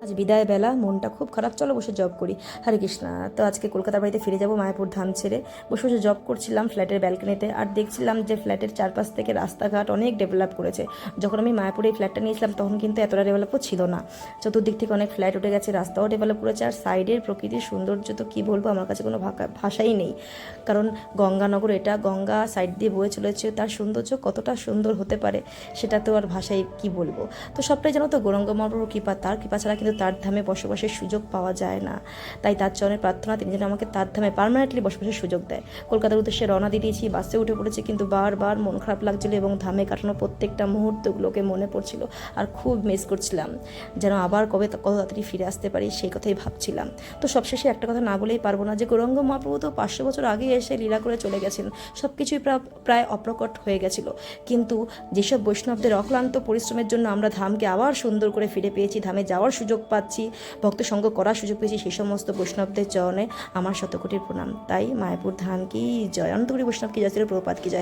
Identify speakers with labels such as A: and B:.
A: আজ বিদায় বেলা, মনটা খুব খারাপ, চলো বসে জব করি। হরে কৃষ্ণা। তো আজকে কলকাতার বাড়িতে ফিরে যাব মায়াপুর ধাম ছেড়ে। বসে বসে জব করছিলাম ফ্ল্যাটের ব্যালকনিতে, আর দেখছিলাম যে ফ্ল্যাটের চারপাশ থেকে রাস্তাঘাট অনেক ডেভেলপ করেছে। যখন আমি মায়াপুরে এই ফ্ল্যাটটা নিয়েছিলাম তখন কিন্তু এতটা ডেভেলপও ছিল না। চতুর্দিক থেকে অনেক ফ্ল্যাট উঠে গেছে, রাস্তাও ডেভেলপ করেছে, আর সাইডের প্রকৃতির সৌন্দর্য তো কী বলবো, আমার কাছে কোনো ভাষাই নেই। কারণ গঙ্গানগর, এটা গঙ্গা সাইড দিয়ে বয়ে চলেছে, তার সৌন্দর্য কতটা সুন্দর হতে পারে সেটা তো আর ভাষায় কি বলবো। তো সবটাই জানো তো গৌরাঙ্গ মহাপ্রভুর কৃপা, তার কৃপা ছাড়া কিন্তু তার ধামে বসবাসের সুযোগ পাওয়া যায় না। তাই তার চরণের প্রার্থনা, তিনি যেন আমাকে তার ধামে পার্মানেন্টলি বসবাসের সুযোগ দেয়। কলকাতার উদ্দেশ্যে রওনা দিয়ে দিয়েছি, বাসে উঠে পড়েছি, কিন্তু বারবার মন খারাপ লাগছিল এবং ধামে কাটানো প্রত্যেকটা মুহূর্তগুলোকে মনে পড়ছিল আর খুব মিস করছিলাম। যেন আবার কত তাড়াতাড়ি ফিরে আসতে পারি সেই কথাই ভাবছিলাম। তো সবশেষে একটা কথা না বলেই পারবো না যে গৌরাঙ্গ মহাপ্রভু তো 500 বছর আগে এসে লীলা করে চলে গেছেন, সব কিছুই প্রায় অপ্রকট হয়ে গেছিল। কিন্তু যেসব বৈষ্ণবদের অক্লান্ত পরিশ্রমের জন্য আমরা ধামকে আবার সুন্দর করে ফিরে পেয়েছি, ধামে যাওয়ার সুযোগ পাচ্ছি, ভক্ত সঙ্গ করার সুযোগ পেয়েছি, সেই সমস্ত বৈষ্ণবদের চরণে আমার শতকোটির প্রণাম। তাই মায়াপুর ধাম কি জয়, অনন্তপুরী বৈষ্ণব কি জয়, শ্রী প্রভুপাদ কি জয়।